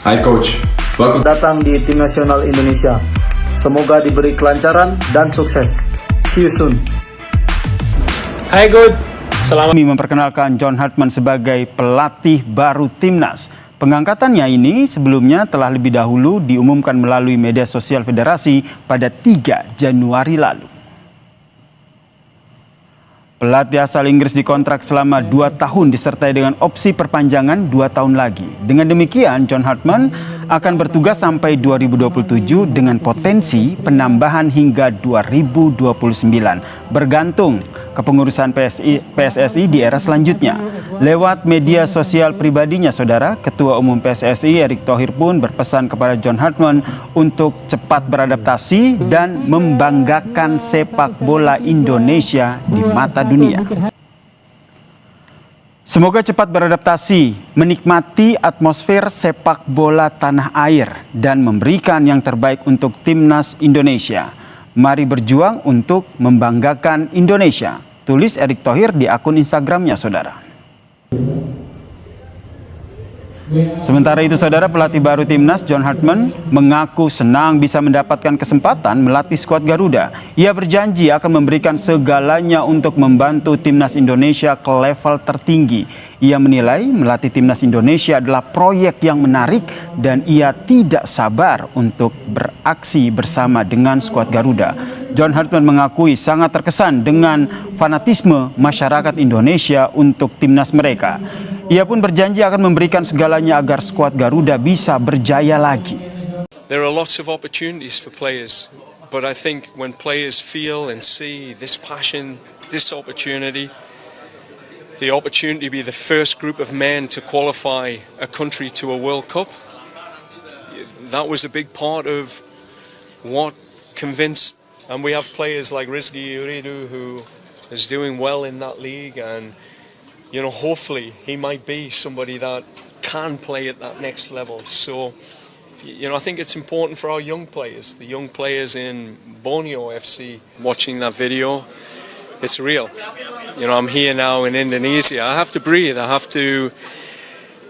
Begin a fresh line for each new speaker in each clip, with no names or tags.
Hi Coach, welcome
datang di Tim Nasional Indonesia. Semoga diberi kelancaran dan sukses. See you soon.
Hai Coach, selamat
memperkenalkan John Hartman sebagai pelatih baru Timnas. Pengangkatannya ini sebelumnya telah lebih dahulu diumumkan melalui media sosial federasi pada 3 Januari lalu. Pelatih asal Inggris dikontrak selama 2 tahun disertai dengan opsi perpanjangan 2 tahun lagi. Dengan demikian, John Hartman akan bertugas sampai 2027 dengan potensi penambahan hingga 2029, bergantung kepengurusan PSSI di era selanjutnya. Lewat media sosial pribadinya, Saudara, Ketua Umum PSSI Erick Thohir pun berpesan kepada John Hartman untuk cepat beradaptasi dan membanggakan sepak bola Indonesia di mata dunia. Semoga cepat beradaptasi, menikmati atmosfer sepak bola tanah air, dan memberikan yang terbaik untuk Timnas Indonesia. Mari berjuang untuk membanggakan Indonesia, tulis Erick Thohir di akun Instagramnya, Saudara. Sementara itu, Saudara, pelatih baru Timnas John Hartman mengaku senang bisa mendapatkan kesempatan melatih skuad Garuda. Ia berjanji akan memberikan segalanya untuk membantu Timnas Indonesia ke level tertinggi. Ia menilai melatih Timnas Indonesia adalah proyek yang menarik dan ia tidak sabar untuk beraksi bersama dengan skuad Garuda. John Hartman mengakui sangat terkesan dengan fanatisme masyarakat Indonesia untuk Timnas mereka. Ia pun berjanji akan memberikan segalanya agar skuad Garuda bisa berjaya lagi.
There are lots of opportunities for players, but I think when players feel and see this passion, this opportunity, the opportunity to be the first group of men to qualify a country to a World Cup, that was a big part of what convinced, and we have players like Rizky Uridu who is doing well in that league, and hopefully he might be somebody that can play at that next level. So, I think it's important for our young players, the young players in Borneo FC, watching that video. It's real. I'm here now in Indonesia. I have to breathe. I have to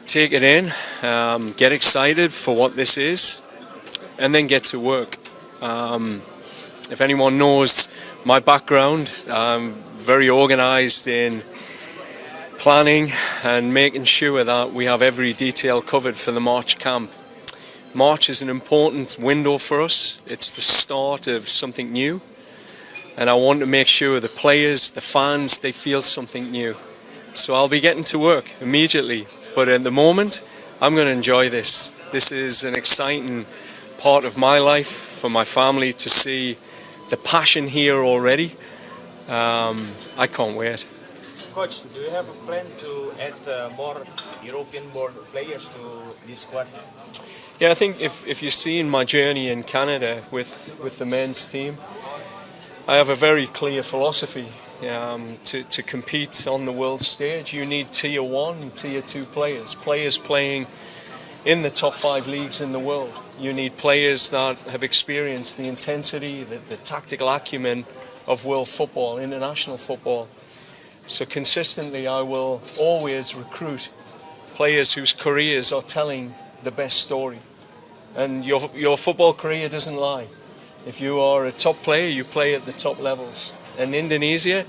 take it in, get excited for what this is, and then get to work. If anyone knows my background, I'm very organized in planning and making sure that we have every detail covered for the March camp. March is an important window for us. It's the start of something new, and I want to make sure the players, the fans, they feel something new. So I'll be getting to work immediately, but at the moment I'm going to enjoy this. This is an exciting part of my life, for my family to see the passion here already. I can't wait.
Coach, do you have a plan to add more European-born players to this squad?
Yeah, I think if you've seen my journey in Canada with the men's team, I have a very clear philosophy. To compete on the world stage, you need Tier 1 and Tier 2 players playing in the top 5 leagues in the world. You need players that have experienced the intensity, the tactical acumen of world football, international football. So consistently I will always recruit players whose careers are telling the best story. And your football career doesn't lie. If you are a top player, you play at the top levels. And Indonesia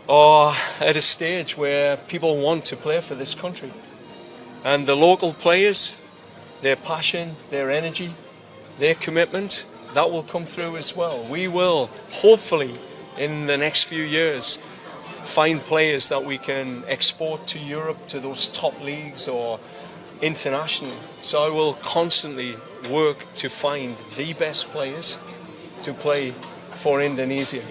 are at a stage where people want to play for this country. And the local players, their passion, their energy, their commitment, that will come through as well. We will, hopefully, in the next few years, find players that we can export to Europe, to those top leagues or internationally. So I will constantly work to find the best players to play for Indonesia.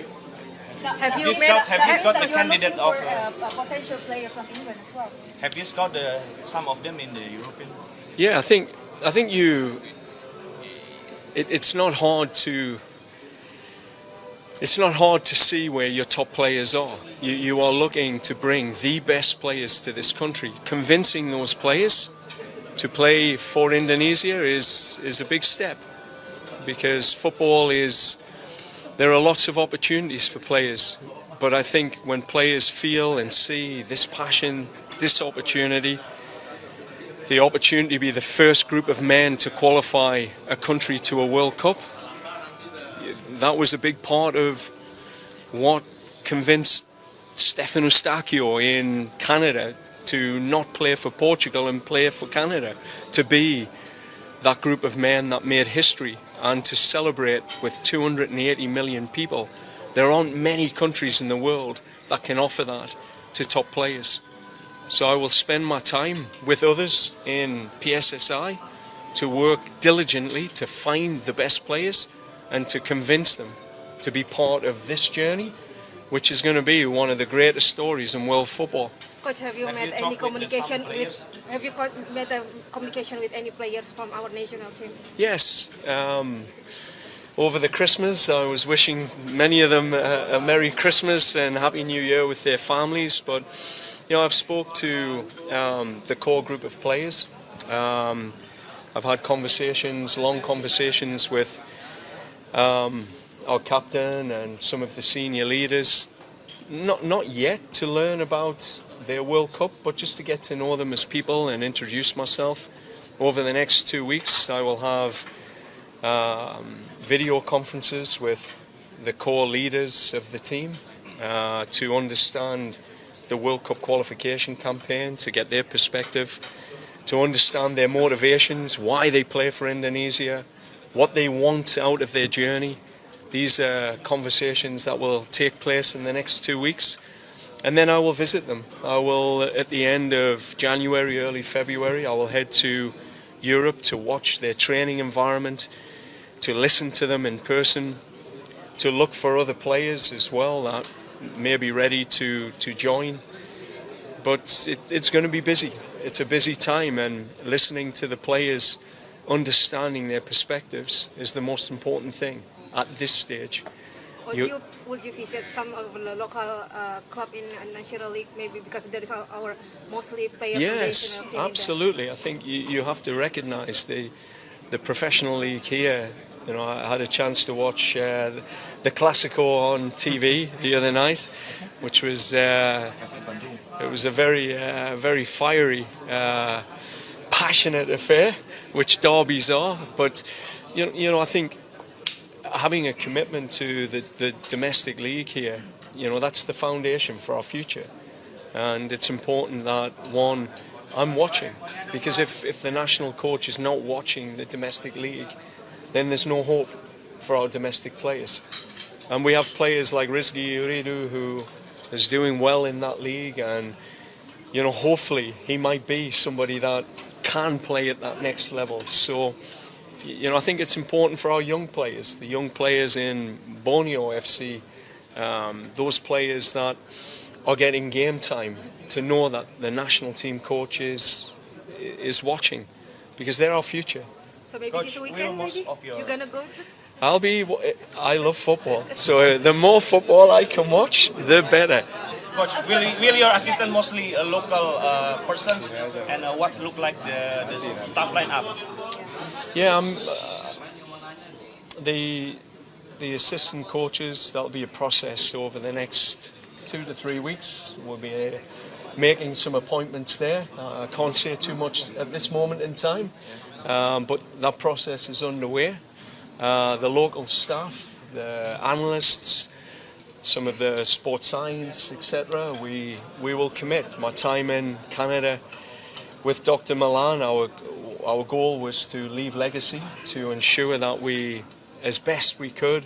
Have you got the candidate of
a potential player from England as well?
Have you got some of them in the European?
Yeah, I think it's not hard to. It's not hard to see where your top players are. You are looking to bring the best players to this country. Convincing those players to play for Indonesia is a big step, because football is, there are lots of opportunities for players, but I think when players feel and see this passion, this opportunity, the opportunity to be the first group of men to qualify a country to a World Cup. That was a big part of what convinced Stefano Stacchio in Canada to not play for Portugal and play for Canada, to be that group of men that made history and to celebrate with 280 million people. There aren't many countries in the world that can offer that to top players. So I will spend my time with others in PSSI to work diligently to find the best players and to convince them to be part of this journey, which is going to be one of the greatest stories in world football.
Coach, have you made any communication with any players from our national team?
Yes. Over the Christmas, I was wishing many of them a Merry Christmas and Happy New Year with their families. But I've spoke to the core group of players. I've had conversations, long conversations with our captain and some of the senior leaders. Not yet to learn about their World Cup, but just to get to know them as people and introduce myself. Over the next 2 weeks, I will have video conferences with the core leaders of the team to understand the World Cup qualification campaign, to get their perspective, to understand their motivations, why they play for Indonesia, what they want out of their journey. These are conversations that will take place in the next 2 weeks, and then I will visit them. I will, at the end of January, early February, I will head to Europe to watch their training environment, to listen to them in person, to look for other players as well that may be ready to join. But it's going to be busy. It's a busy time, and listening to the players, understanding their perspectives is the most important thing at this stage.
Would you visit some of the local club in National League, maybe because there is our mostly player from national team?
Yes, absolutely. I think you have to recognise the professional league here. I had a chance to watch the Clásico on TV the other night, which was it was a very fiery, passionate affair, which derbies are. But I think having a commitment to the domestic league here, that's the foundation for our future. And it's important that, one, I'm watching, because if the national coach is not watching the domestic league, then there's no hope for our domestic players. And we have players like Rizky Uridu, who is doing well in that league, and hopefully he might be somebody that can play at that next level. So I think it's important for our young players, the young players in Borneo FC, those players that are getting game time, to know that the national team coach is watching, because they're our future.
So maybe
Coach,
this weekend, you're gonna go to?
I love football, so the more football I can watch, the better.
Coach, will your assistant mostly a local persons, and what's look like the staff lineup?
Yeah, the assistant coaches, that'll be a process over the next 2 to 3 weeks. We'll be making some appointments there. I can't say too much at this moment in time, but that process is underway. The local staff, the analysts, some of the sports science, etc. We will commit. My time in Canada with Dr. Milan, our goal was to leave legacy, to ensure that we, as best we could,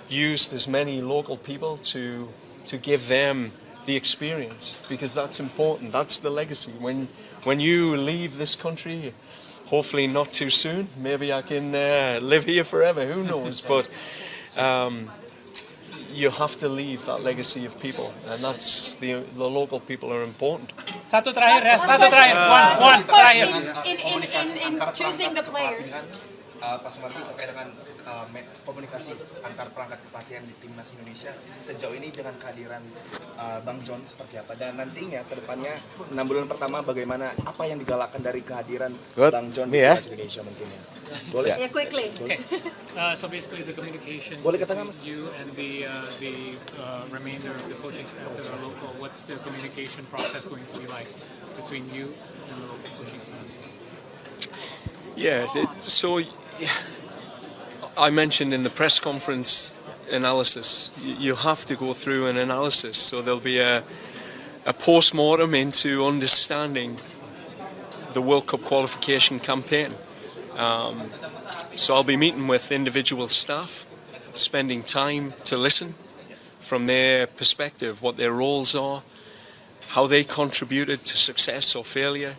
used as many local people to give them the experience, because that's important. That's the legacy. When you leave this country, hopefully not too soon, maybe I can live here forever, who knows, but you have to leave that legacy of people, and that's the local people are important.
Satu terakhir, one terakhir.
In choosing the players.
Pak Sumarji, terkait dengan komunikasi antar perangkat kepelatihan di timnas Indonesia sejauh ini dengan kehadiran Bang John seperti apa, dan nantinya ke depannya 6 bulan pertama bagaimana, apa yang digalakkan dari kehadiran Bang John di timnas Indonesia mungkin ya? Boleh?
Yeah, quickly.
Okay. So basically the communications
Boleh
between
katakan, Mas?
you and the remainder of the coaching staff that are local, what's the communication process going to be like between you and the local coaching staff?
So I mentioned in the press conference analysis, you have to go through an analysis. So there'll be a post-mortem into understanding the World Cup qualification campaign. So I'll be meeting with individual staff, spending time to listen from their perspective, what their roles are, how they contributed to success or failure,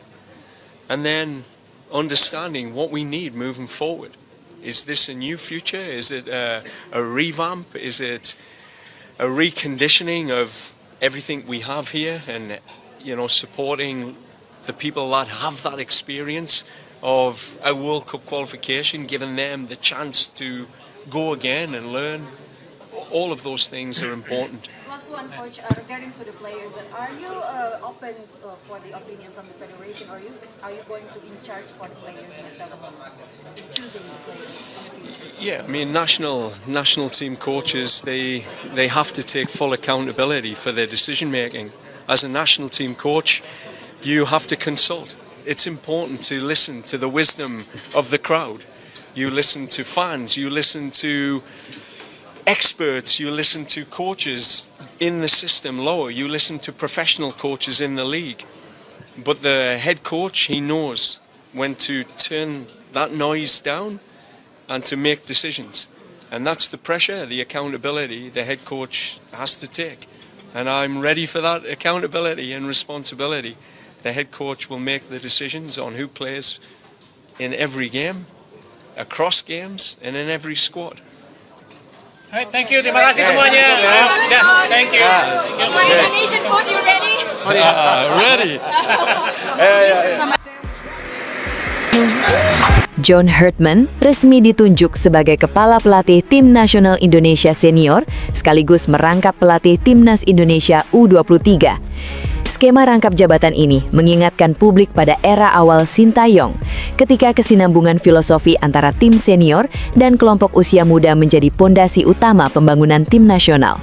and then understanding what we need moving forward. Is this a new future? Is it a revamp? Is it a reconditioning of everything we have here, and supporting the people that have that experience of a World Cup qualification, giving them the chance to go again and learn? All of those things are important.
Last one, Coach, regarding to the players, are you open for the opinion from the federation, or are you going to in charge for the players instead of choosing the players?
Yeah, I mean, national team coaches, they have to take full accountability for their decision making. As a national team coach, you have to consult. It's important to listen to the wisdom of the crowd. You listen to fans, you listen to experts, you listen to coaches in the system lower, you listen to professional coaches in the league. But the head coach, he knows when to turn that noise down and to make decisions. And that's the pressure, the accountability the head coach has to take. And I'm ready for that accountability and responsibility. The head coach will make the decisions on who plays in every game, across games, and in every squad.
Alright, thank you. Terima kasih semuanya. Thank you.
For Indonesian food, you ready?
Ready.
John Herdman resmi ditunjuk sebagai kepala pelatih Tim Nasional Indonesia Senior sekaligus merangkap pelatih Timnas Indonesia U23. Skema rangkap jabatan ini mengingatkan publik pada era awal Sintayong, ketika kesinambungan filosofi antara tim senior dan kelompok usia muda menjadi pondasi utama pembangunan tim nasional.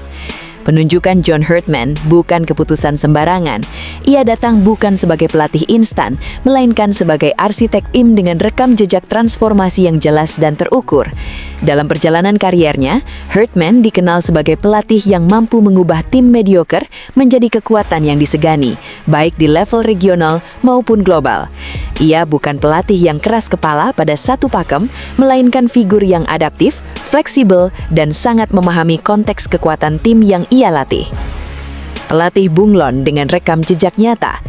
Penunjukan John Herdman bukan keputusan sembarangan. Ia datang bukan sebagai pelatih instan, melainkan sebagai arsitek tim dengan rekam jejak transformasi yang jelas dan terukur. Dalam perjalanan kariernya, Herdman dikenal sebagai pelatih yang mampu mengubah tim mediocre menjadi kekuatan yang disegani, baik di level regional maupun global. Ia bukan pelatih yang keras kepala pada satu pakem, melainkan figur yang adaptif, fleksibel, dan sangat memahami konteks kekuatan tim yang ia latih. Pelatih bunglon dengan rekam jejak nyata.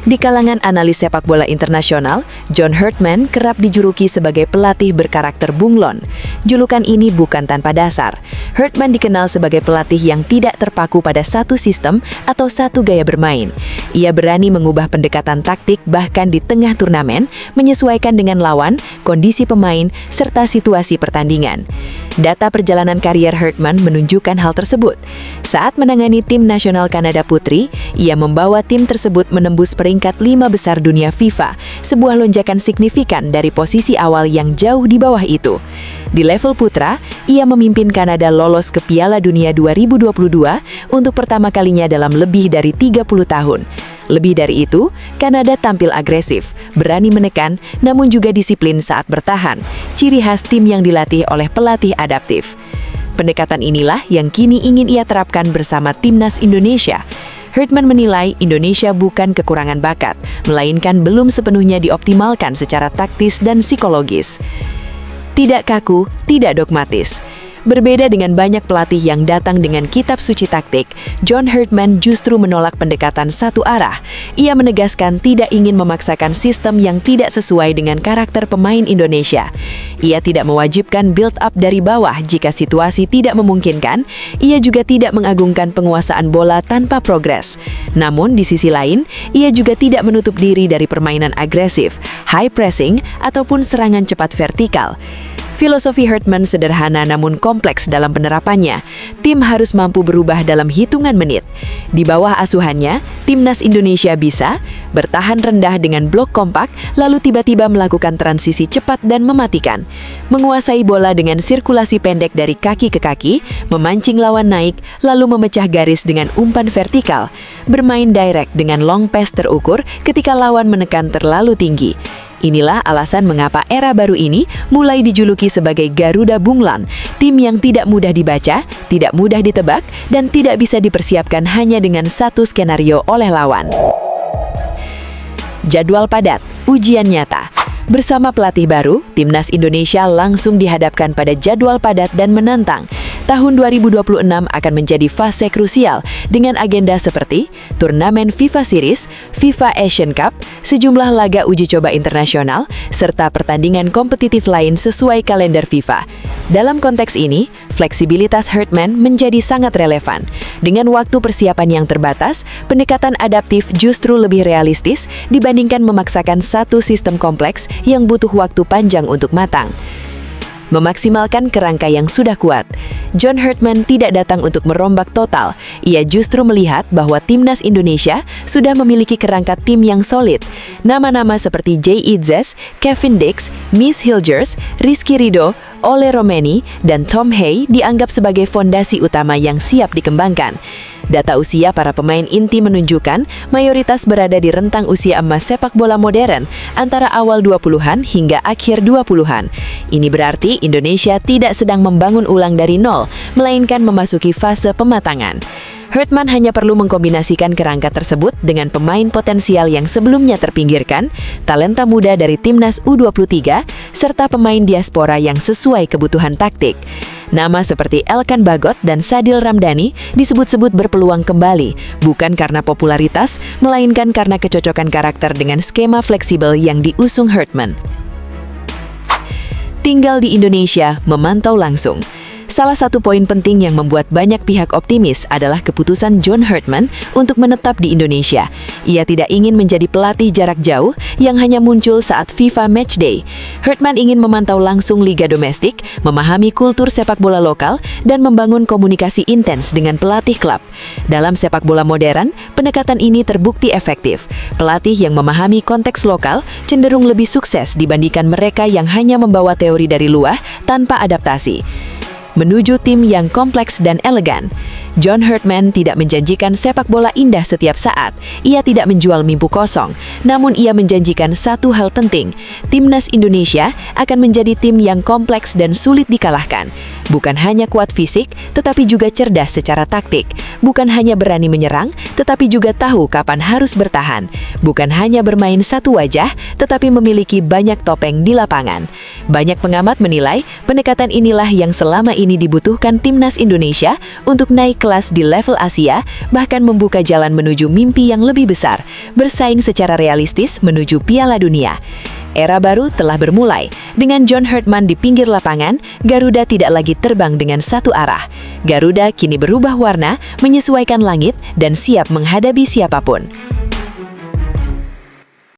Di kalangan analis sepak bola internasional, John Herdman kerap dijuluki sebagai pelatih berkarakter bunglon. Julukan ini bukan tanpa dasar. Herdman dikenal sebagai pelatih yang tidak terpaku pada satu sistem atau satu gaya bermain. Ia berani mengubah pendekatan taktik bahkan di tengah turnamen, menyesuaikan dengan lawan, kondisi pemain, serta situasi pertandingan. Data perjalanan karier Herdman menunjukkan hal tersebut. Saat menangani tim nasional Kanada Putri, ia membawa tim tersebut menembus peringkat 5 besar dunia FIFA, sebuah lonjakan signifikan dari posisi awal yang jauh di bawah itu. Di level putra, ia memimpin Kanada lolos ke Piala Dunia 2022 untuk pertama kalinya dalam lebih dari 30 tahun. Lebih dari itu, Kanada tampil agresif, berani menekan, namun juga disiplin saat bertahan, ciri khas tim yang dilatih oleh pelatih adaptif. Pendekatan inilah yang kini ingin ia terapkan bersama Timnas Indonesia. Herdman menilai Indonesia bukan kekurangan bakat, melainkan belum sepenuhnya dioptimalkan secara taktis dan psikologis. Tidak kaku, tidak dogmatis. Berbeda dengan banyak pelatih yang datang dengan kitab suci taktik, John Herdman justru menolak pendekatan satu arah. Ia menegaskan tidak ingin memaksakan sistem yang tidak sesuai dengan karakter pemain Indonesia. Ia tidak mewajibkan build-up dari bawah jika situasi tidak memungkinkan. Ia juga tidak mengagungkan penguasaan bola tanpa progres. Namun di sisi lain, ia juga tidak menutup diri dari permainan agresif, high pressing, ataupun serangan cepat vertikal. Filosofi Herdman sederhana namun kompleks dalam penerapannya. Tim harus mampu berubah dalam hitungan menit. Di bawah asuhannya, Timnas Indonesia bisa bertahan rendah dengan blok kompak, lalu tiba-tiba melakukan transisi cepat dan mematikan. Menguasai bola dengan sirkulasi pendek dari kaki ke kaki, memancing lawan naik, lalu memecah garis dengan umpan vertikal. Bermain direct dengan long pass terukur ketika lawan menekan terlalu tinggi. Inilah alasan mengapa era baru ini mulai dijuluki sebagai Garuda Bunglan, tim yang tidak mudah dibaca, tidak mudah ditebak, dan tidak bisa dipersiapkan hanya dengan satu skenario oleh lawan. Jadwal padat, ujian nyata. Bersama pelatih baru, Timnas Indonesia langsung dihadapkan pada jadwal padat dan menantang. Tahun 2026 akan menjadi fase krusial dengan agenda seperti turnamen FIFA Series, FIFA Asian Cup, sejumlah laga uji coba internasional, serta pertandingan kompetitif lain sesuai kalender FIFA. Dalam konteks ini, fleksibilitas Hartman menjadi sangat relevan. Dengan waktu persiapan yang terbatas, pendekatan adaptif justru lebih realistis dibandingkan memaksakan satu sistem kompleks yang butuh waktu panjang untuk matang. Memaksimalkan kerangka yang sudah kuat, John Hartman tidak datang untuk merombak total. Ia justru melihat bahwa Timnas Indonesia sudah memiliki kerangka tim yang solid. Nama-nama seperti Jay Itzes, Kevin Dix, Miss Hilgers, Rizky Ridho, Ole Romeni, dan Tom Hay dianggap sebagai fondasi utama yang siap dikembangkan. Data usia para pemain inti menunjukkan mayoritas berada di rentang usia emas sepak bola modern antara awal 20-an hingga akhir 20-an. Ini berarti Indonesia tidak sedang membangun ulang dari nol, melainkan memasuki fase pematangan. Hartman hanya perlu mengkombinasikan kerangka tersebut dengan pemain potensial yang sebelumnya terpinggirkan, talenta muda dari Timnas U23, serta pemain diaspora yang sesuai kebutuhan taktik. Nama seperti Elkan Bagot dan Sadil Ramdhani disebut-sebut berpeluang kembali, bukan karena popularitas, melainkan karena kecocokan karakter dengan skema fleksibel yang diusung Hartman. Tinggal di Indonesia, memantau langsung. Salah satu poin penting yang membuat banyak pihak optimis adalah keputusan John Hartman untuk menetap di Indonesia. Ia tidak ingin menjadi pelatih jarak jauh yang hanya muncul saat FIFA Matchday. Hartman ingin memantau langsung liga domestik, memahami kultur sepak bola lokal, dan membangun komunikasi intens dengan pelatih klub. Dalam sepak bola modern, pendekatan ini terbukti efektif. Pelatih yang memahami konteks lokal cenderung lebih sukses dibandingkan mereka yang hanya membawa teori dari luar tanpa adaptasi. Menuju tim yang kompleks dan elegan, John Hartman tidak menjanjikan sepak bola indah setiap saat. Ia tidak menjual mimpi kosong, namun ia menjanjikan satu hal penting. Timnas Indonesia akan menjadi tim yang kompleks dan sulit dikalahkan. Bukan hanya kuat fisik, tetapi juga cerdas secara taktik. Bukan hanya berani menyerang, tetapi juga tahu kapan harus bertahan. Bukan hanya bermain satu wajah, tetapi memiliki banyak topeng di lapangan. Banyak pengamat menilai pendekatan inilah yang selama ini dibutuhkan Timnas Indonesia untuk naik kelas di level Asia, bahkan membuka jalan menuju mimpi yang lebih besar, bersaing secara realistis menuju Piala Dunia. Era baru telah bermulai. Dengan John Hartman di pinggir lapangan, Garuda tidak lagi terbang dengan satu arah. Garuda kini berubah warna, menyesuaikan langit, dan siap menghadapi siapapun.